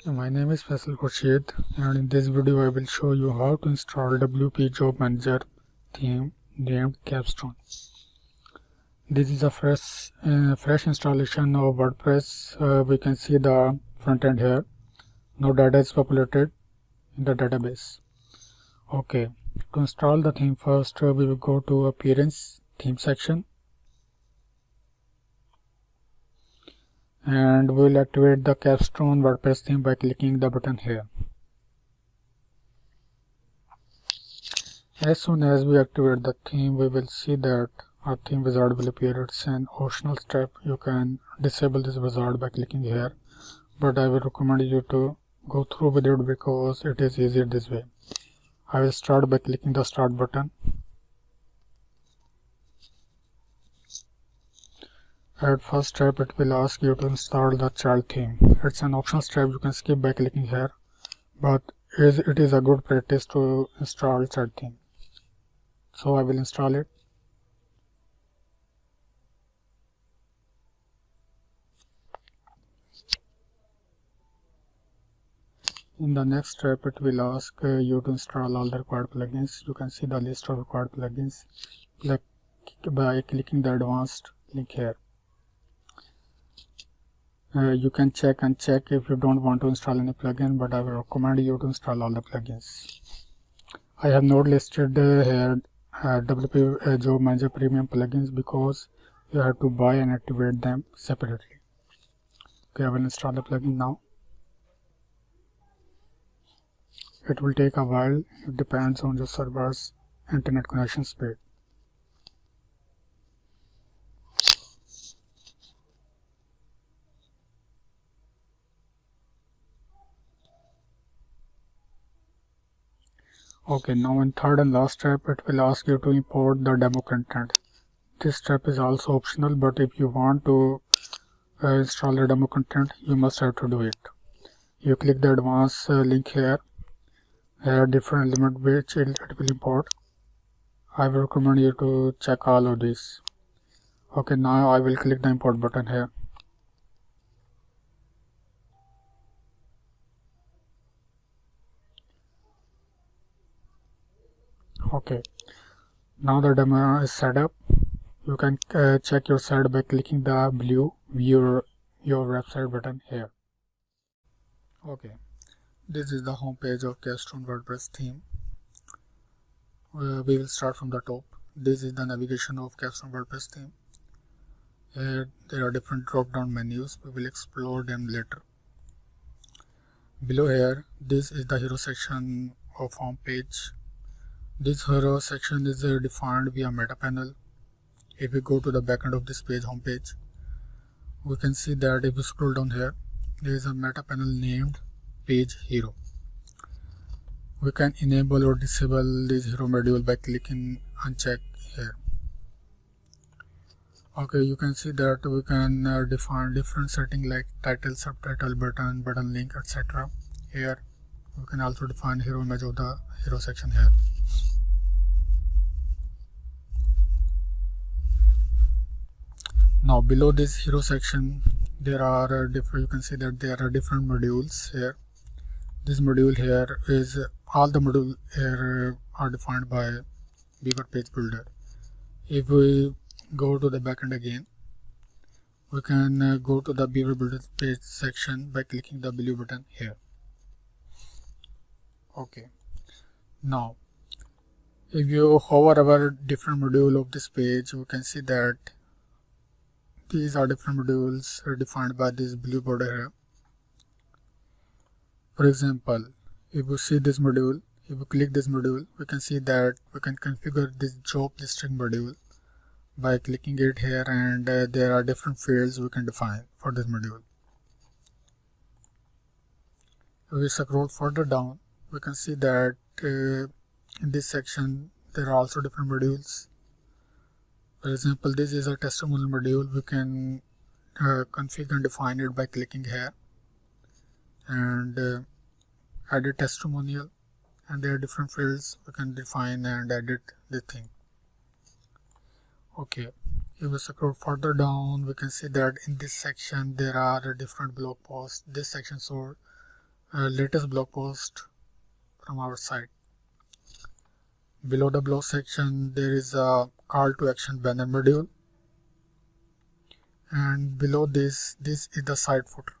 My name is Faisal Khurshid, and in this video I will show you how to install WP Job Manager theme named Capstone. This is a fresh installation of WordPress. We can see the front end here. No data is populated in the database. Okay, to install the theme first, we will go to Appearance Theme section. And we will activate the Capstone WordPress theme by clicking the button here. As soon as we activate the theme, we will see that our theme wizard will appear. It's an optional step. You can disable this wizard by clicking here, but I will recommend you to go through with it because it is easier this way. I will start by clicking the start button. At first step, it will ask you to install the child theme. It's an optional step you can skip by clicking here, but it is a good practice to install child theme. So I will install it. In the next step, it will ask you to install all the required plugins. You can see the list of required plugins by clicking the advanced link here. You can check if you don't want to install any plugin, but I will recommend you to install all the plugins. I have not listed here WP Job Manager Premium plugins because you have to buy and activate them separately. Okay, I will install the plugin now. It will take a while. It depends on your server's internet connection speed. Okay, now in third and last step, it will ask you to import the demo content. This step is also optional, but if you want to install the demo content, you must have to do it. You click the advanced link here. There are different elements which it will import. I will recommend you to check all of these. Okay, now I will click the import button here. Okay, now the demo is set up. You can check your site by clicking the blue view your website button here. Okay, this is the home page of Capstone WordPress theme. We will start from the top. This is the navigation of Capstone WordPress theme. Here there are different drop down menus. We will explore them later. Below here, this is the hero section of home page. This hero section is defined via meta panel. If we go to the backend of this page, home page, we can see that if we scroll down here, there is a meta panel named page hero. We can enable or disable this hero module by clicking uncheck here. Okay, you can see that we can define different settings like title, subtitle, button link, etc. Here we can also define hero image of the hero section here. Now below this hero section, there are you can see that there are different modules here. This module here is all the modules here are defined by Beaver Page Builder. If we go to the backend again, we can go to the Beaver Builder page section by clicking the blue button here. Okay, now if you hover over different module of this page, we can see that these are different modules defined by this blue border here. For example, if you see this module, if we click this module, we can see that we can configure this job listing module by clicking it here, and there are different fields we can define for this module. If we scroll further down, we can see that in this section there are also different modules. For example, this is a testimonial module. We can configure and define it by clicking here and edit testimonial, and there are different fields we can define and edit the thing. Okay, if we scroll further down, we can see that in this section there are different blog posts. This section shows latest blog post from our site. Below the blog section there is a call to action banner module, and below this is the site footer.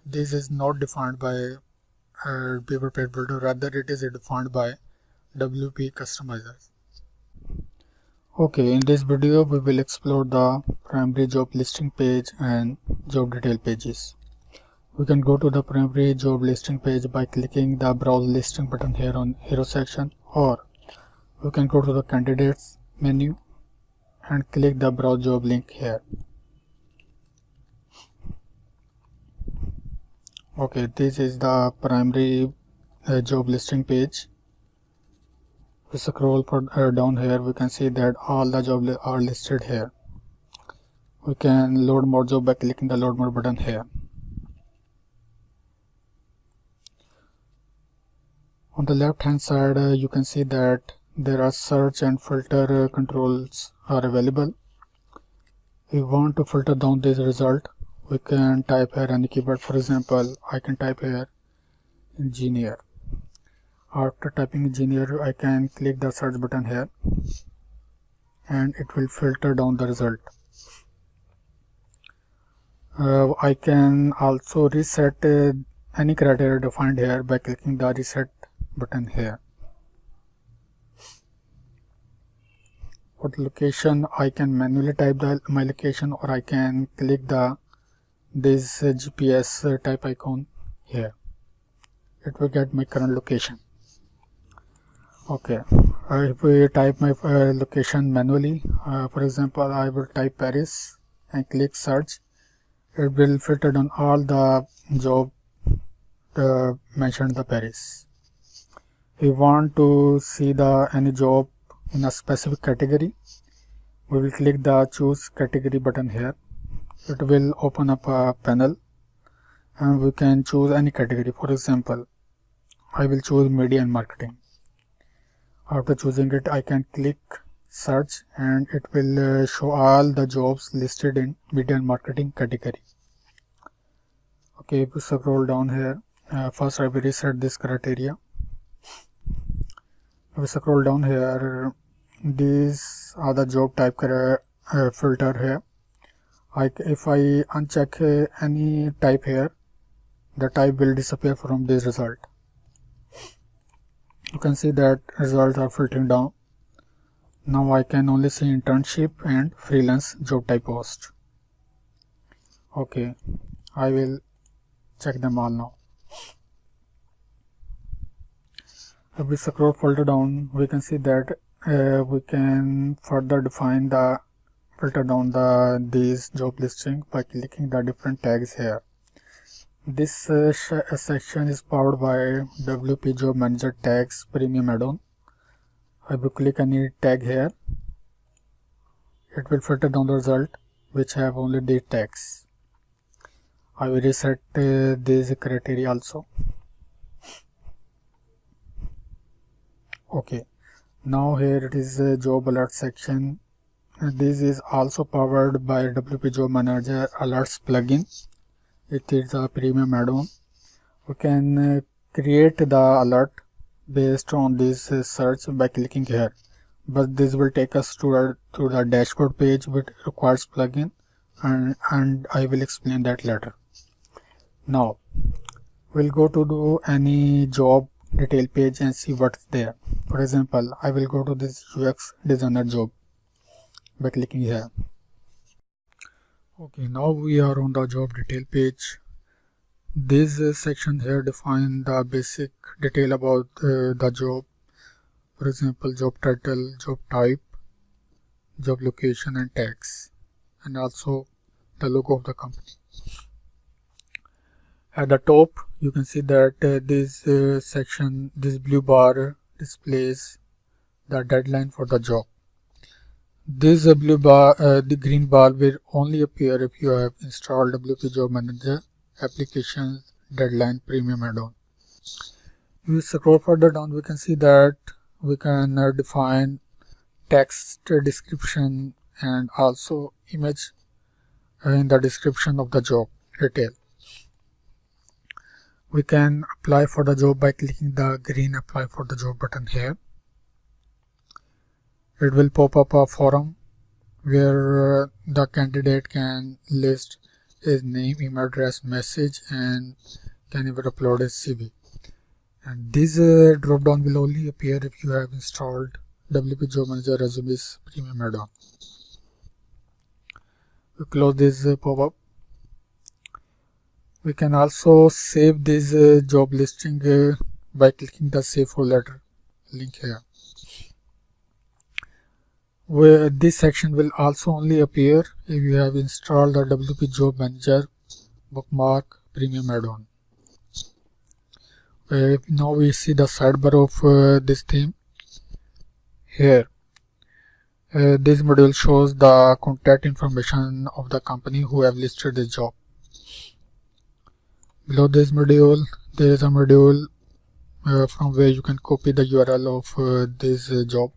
This is not defined by Beaver Page Builder, rather it is defined by WP customizers. Okay, in this video we will explore the primary job listing page and job detail pages. We can go to the primary job listing page by clicking the browse listing button here on hero section, or we can go to the candidates menu and click the browse job link here. Okay, this is the primary job listing page. We scroll down here, we can see that all the jobs are listed here. We can load more job by clicking the load more button here. On the left hand side you can see that there are search and filter controls are available. If we want to filter down this result, we can type here any keyword. For example, I can type here engineer. After typing engineer, I can click the search button here and it will filter down the result. I can also reset any criteria defined here by clicking the reset button here. For the location, I can manually type my location, or I can click this GPS type icon here. It will get my current location. Okay, if we type my location manually, for example, I will type Paris and click search. It will filter down all the job mentioned the Paris. If we want to see any job in a specific category, we will click the choose category button here. It will open up a panel and we can choose any category. For example, I will choose media and marketing. After choosing it, I can click search and it will show all the jobs listed in media and marketing category. Okay, if we scroll down here, first I will reset this criteria. If we scroll down here, these are the job type filter here. If I uncheck any type here, the type will disappear from this result. You can see that results are filtering down. Now I can only see internship and freelance job type post. Okay, I will check them all now. If we scroll further down, we can see that we can further define the filter down these job listing by clicking the different tags here. This section is powered by WP Job Manager Tags Premium add-on. I will click any tag here. It will filter down the result which have only these tags. I will reset these criteria also. Okay, now here it is a job alert section. This is also powered by WP Job Manager Alerts plugin. It is a premium add-on. We can create the alert based on this search by clicking here, but this will take us to the dashboard page which requires plugin, and I will explain that later. Now we'll go to do any job detail page and see what's there. For example, I will go to this UX designer job by clicking here. Okay, now we are on the job detail page. This section here define the basic detail about the job. For example, job title, job type, job location and tags, and also the logo of the company. At the top you can see that this section, this blue bar displays the deadline for the job. This blue bar, the green bar will only appear if you have installed WP Job Manager Applications Deadline Premium add-on. If we scroll further down, we can see that we can define text description and also image in the description of the job detail. We can apply for the job by clicking the green apply for the job button here. It will pop up a forum where the candidate can list his name, email address, message, and can even upload his CV. And this drop down will only appear if you have installed WP Job Manager Resumes Premium add-on. We close this pop-up. We can also save this job listing by clicking the Save Folder link here. Where this section will also only appear if you have installed the WP Job Manager Bookmark Premium add-on. Now we see the sidebar of this theme. Here, this module shows the contact information of the company who have listed this job. Below this module, there is a module from where you can copy the URL of this job.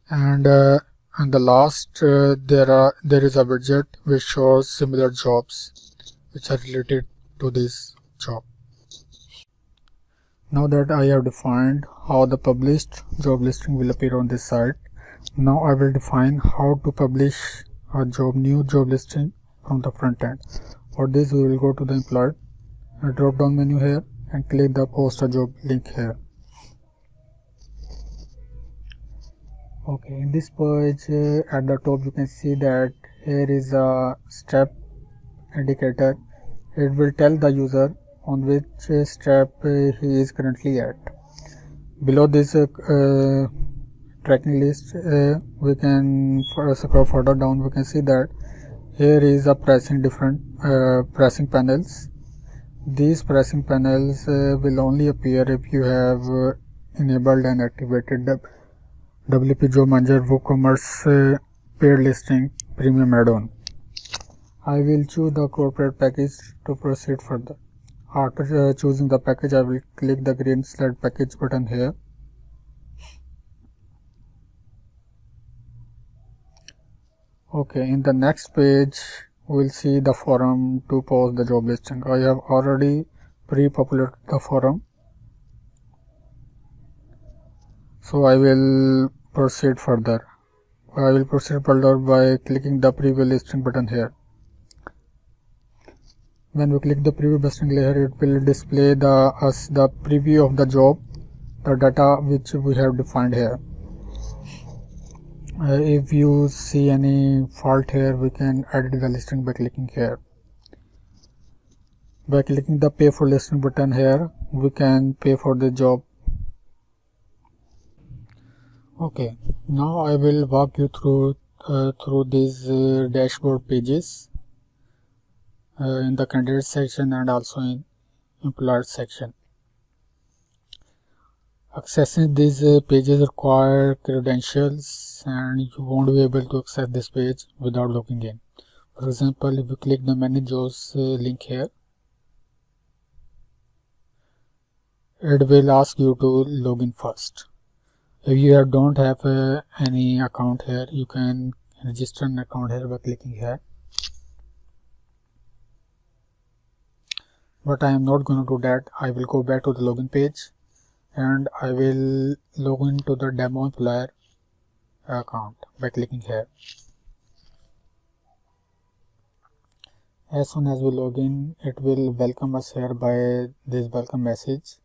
And the last, there is a widget which shows similar jobs which are related to this job. Now that I have defined how the published job listing will appear on this site, now I will define how to publish a new job listing from the front end. For this, we will go to the employed drop down menu here and click the post a job link here. Okay, in this page at the top you can see that here is a step indicator. It will tell the user on which step he is currently at. Below this tracking list, we can scroll further down. We can see that here is a different pricing panels. These pricing panels will only appear if you have enabled and activated the WP Job Manager WooCommerce paid listing premium add-on. I will choose the corporate package to proceed further. After choosing the package, I will click the green select package button here. Okay, in the next page, we will see the forum to post the job listing. I have already pre-populated the forum, so I will proceed further. I will proceed further by clicking the preview listing button here. When we click the preview listing layer, it will display the preview of the job, the data which we have defined here. If you see any fault here, we can edit the listing by clicking here. By clicking the pay for listing button here, we can pay for the job. Okay, now I will walk you through these dashboard pages in the candidate section and also in employed section. Accessing these pages require credentials and you won't be able to access this page without logging in. For example, if you click the manage jobs link here, it will ask you to log in first. If you don't have any account here, you can register an account here by clicking here. But I am not going to do that. I will go back to the login page and I will log into the demo employer account by clicking here. As soon as we log in, it will welcome us here by this welcome message.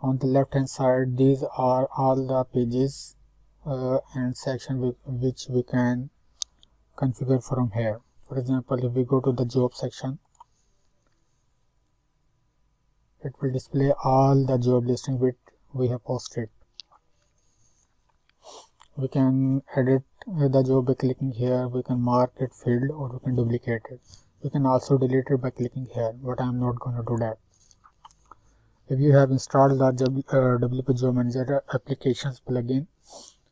On the left hand side, these are all the pages and section which we can configure from here. For example, if we go to the job section, it will display all the job listing which we have posted. We can edit the job by clicking here. We can mark it filled or we can duplicate it. We can also delete it by clicking here, but I am not going to do that. If you have installed the WP Job Manager applications plugin,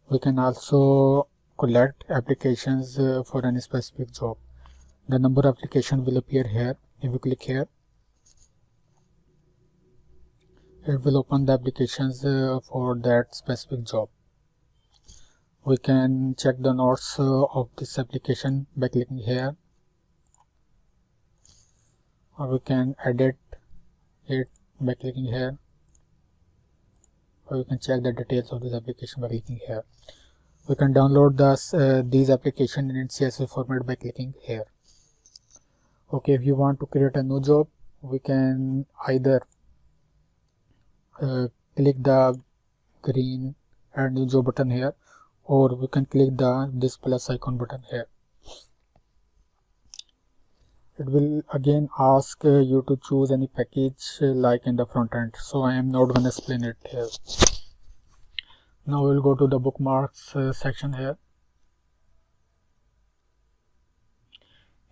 we can also collect applications for any specific job. The number of applications will appear here. If you click here, it will open the applications for that specific job. We can check the notes of this application by clicking here, or we can edit it by clicking here, or you can check the details of this application by clicking here. We can download these applications in CSV format by clicking here. Okay, if you want to create a new job, we can either click the green add new job button here, or we can click this plus icon button here. It will again ask you to choose any package like in the front end, so I am not going to explain it here. Now we will go to the bookmarks section here.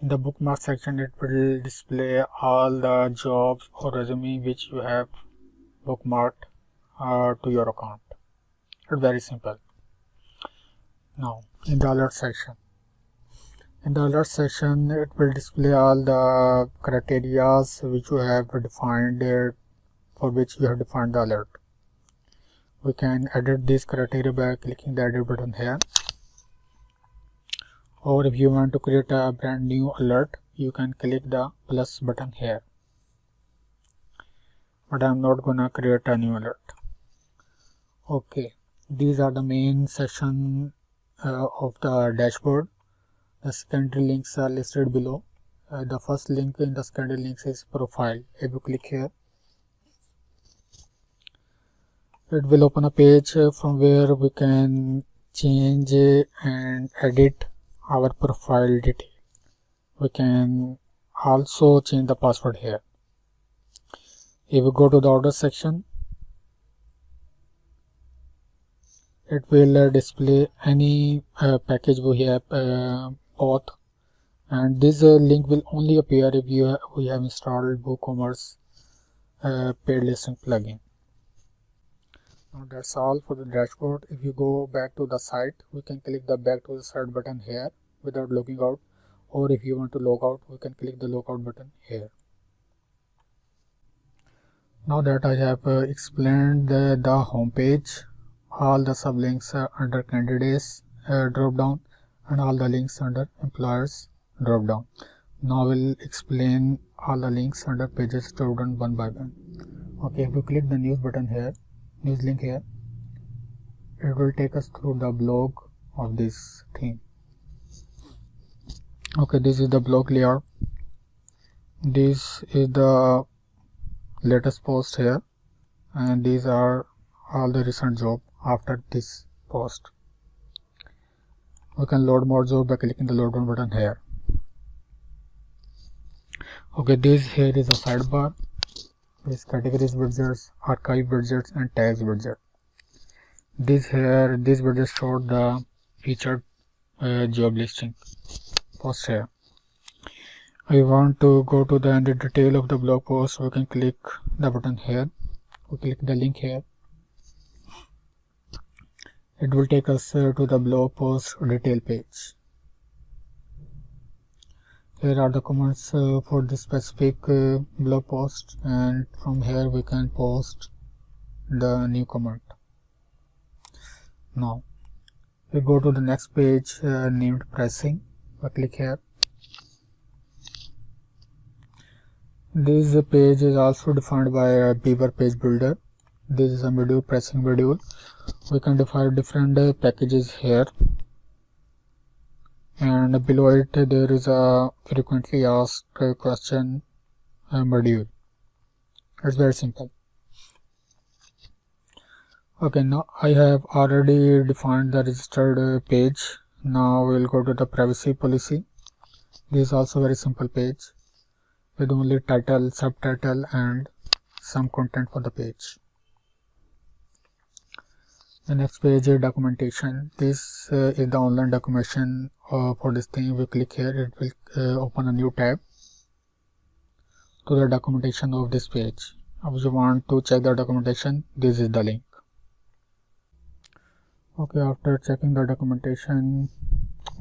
In the bookmark section, it will display all the jobs or resume which you have bookmarked to your account. It's very simple. Now in the alert section, it will display all the criteria which you have defined for which you have defined the alert. We can edit this criteria by clicking the edit button here, or if you want to create a brand new alert, you can click the plus button here. But I'm not gonna create a new alert. Okay, these are the main section of the dashboard. The secondary links are listed below. The first link in the secondary links is profile. If you click here, it will open a page from where we can change and edit our profile detail. We can also change the password here. If we go to the order section, it will display any package we have bought, and this link will only appear if we have installed WooCommerce paid listing plugin. Now that's all for the dashboard. If you go back to the site, we can click the back to the site button here without logging out, or if you want to log out, we can click the logout button here. Now that I have explained the home page, all the sublinks are under candidates drop down and all the links under employers drop down. Now we'll explain all the links under pages drop down one by one. Okay, if you click the news button here, news link here, it will take us through the blog of this theme. Okay, this is the blog layout. This is the latest post here, and these are all the recent job after this post. We can load more job by clicking the load down button here. Okay, this here is a sidebar. This categories widgets, archive widgets, and tags widget. This widget showed the featured job listing post here. I want to go to the detail of the blog post. We can click the button here. We click the link here. It will take us to the blog post detail page. Here are the comments for this specific blog post, and from here we can post the new comment. Now we go to the next page named pricing. I click here. This page is also defined by a Beaver page builder. This is a module, pricing module. We can define different packages here, and below it there is a frequently asked question module. It's very simple. Okay, now I have already defined the registered page. Now we'll go to the privacy policy. This is also a very simple page with only title, subtitle, and some content for the page. The next page is documentation. This is the online documentation for this thing. We click here, it will open a new tab to the documentation of this page. If you want to check the documentation, this is the link. Okay, after checking the documentation,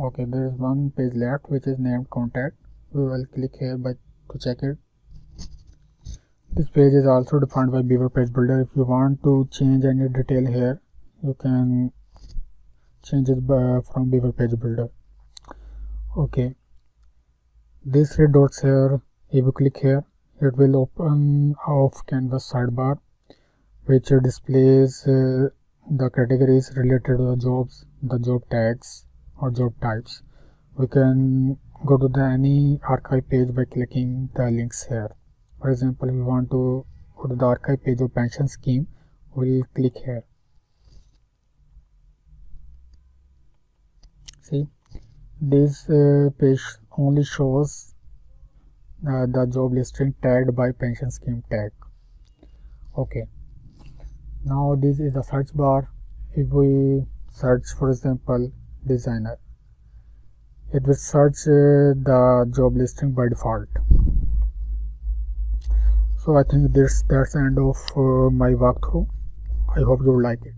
okay, there is one page left which is named contact. We will click here to check it. This page is also defined by Beaver page builder. If you want to change any detail here, you can change it from Beaver page builder. Okay, these three dots here, if you click here, it will open off canvas sidebar, which displays the categories related to the jobs, the job tags or job types. We can go to the any archive page by clicking the links here. For example, if we want to go to the archive page of pension scheme, we'll click here. See, this page only shows the job listing tagged by pension scheme tag. Okay, now this is the search bar. If we search, for example, designer, it will search the job listing by default. So I think that's the end of my walkthrough. I hope you like it.